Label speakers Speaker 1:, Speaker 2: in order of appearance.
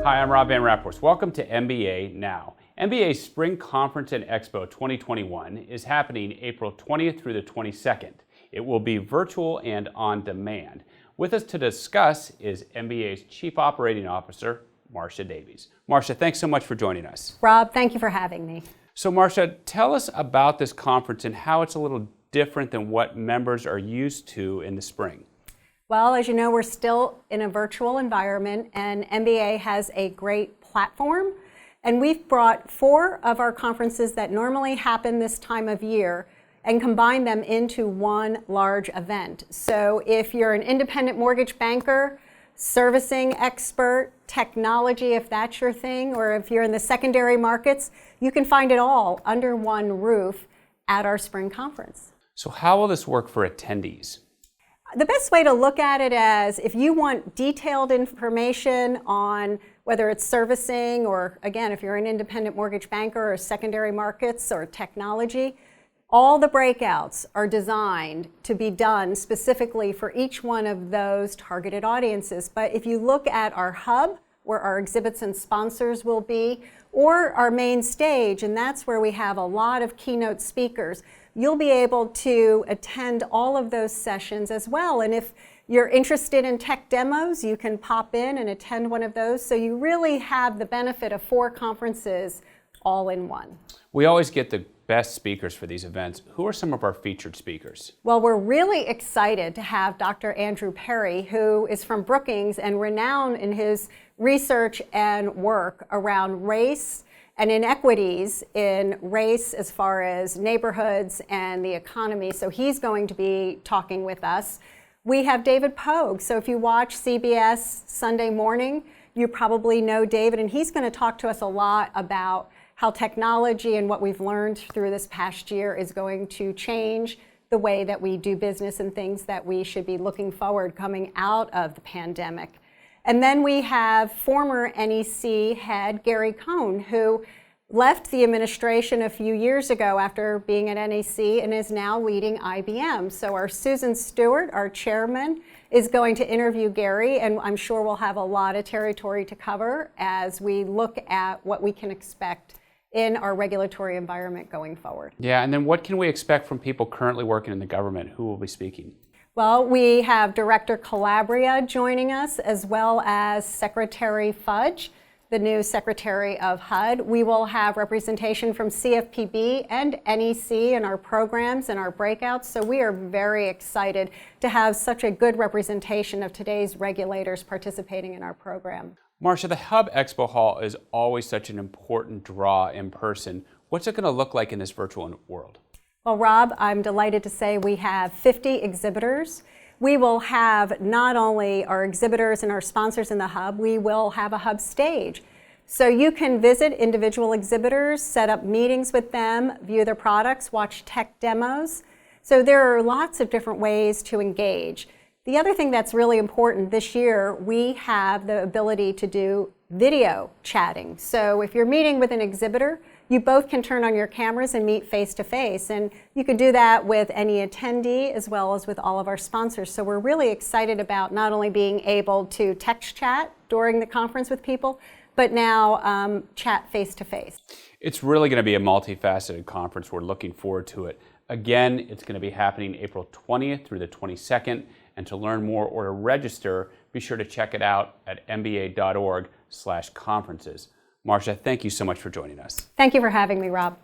Speaker 1: Hi, I'm Rob Van Rapport. Welcome to MBA Now. MBA's Spring Conference and Expo 2021 is happening April 20th through the 22nd. It will be virtual and on demand. With us to discuss is MBA's Chief Operating Officer, Marcia Davies. Marcia, thanks so much for joining us.
Speaker 2: Rob, thank you for having me.
Speaker 1: So Marcia, tell us about this conference and how it's a little different than what members are used to in the spring.
Speaker 2: Well, as you know, we're still in a virtual environment, and MBA has a great platform. And we've brought 4 of our conferences that normally happen this time of year and combined them into one large event. So if you're an independent mortgage banker, servicing expert, technology, if that's your thing, or if you're in the secondary markets, you can find it all under one roof at our spring conference.
Speaker 1: So how will this work for attendees?
Speaker 2: The best way to look at it as if you want detailed information on whether it's servicing or, again, if you're an independent mortgage banker or secondary markets or technology, all the breakouts are designed to be done specifically for each one of those targeted audiences. But if you look at our hub, where our exhibits and sponsors will be, or our main stage, and that's where we have a lot of keynote speakers, you'll be able to attend all of those sessions as well. And if you're interested in tech demos, you can pop in and attend one of those. So you really have the benefit of 4 conferences all in one.
Speaker 1: We always get the best speakers for these events. Who are some of our featured speakers?
Speaker 2: Well, we're really excited to have Dr. Andrew Perry, who is from Brookings and renowned in his research and work around race and inequities in race as far as neighborhoods and the economy. So he's going to be talking with us. We have David Pogue. So if you watch CBS Sunday Morning, you probably know David, and he's going to talk to us a lot about how technology and what we've learned through this past year is going to change the way that we do business and things that we should be looking forward coming out of the pandemic. And then we have former NEC head Gary Cohn, who left the administration a few years ago after being at NEC and is now leading IBM. So our Susan Stewart, our chairman, is going to interview Gary, and I'm sure we'll have a lot of territory to cover as we look at what we can expect in our regulatory environment going forward.
Speaker 1: Yeah, and then what can we expect from people currently working in the government? Who will be speaking?
Speaker 2: Well, we have Director Calabria joining us, as well as Secretary Fudge, the new Secretary of HUD. We will have representation from CFPB and NEC in our programs and our breakouts, so we are very excited to have such a good representation of today's regulators participating in our program.
Speaker 1: Marcia, the Hub Expo Hall is always such an important draw in person. What's it going to look like in this virtual world?
Speaker 2: Well, Rob, I'm delighted to say we have 50 exhibitors. We will have not only our exhibitors and our sponsors in the Hub, we will have a Hub stage. So you can visit individual exhibitors, set up meetings with them, view their products, watch tech demos. So there are lots of different ways to engage. The other thing that's really important this year, we have the ability to do video chatting. So if you're meeting with an exhibitor, you both can turn on your cameras and meet face to face. And you can do that with any attendee as well as with all of our sponsors. So we're really excited about not only being able to text chat during the conference with people, but now chat face to face.
Speaker 1: It's really going to be a multifaceted conference. We're looking forward to it. Again, it's going to be happening April 20th through the 22nd. And to learn more or to register, be sure to check it out at mba.org/conferences. Marcia, thank you so much for joining us.
Speaker 2: Thank you for having me, Rob.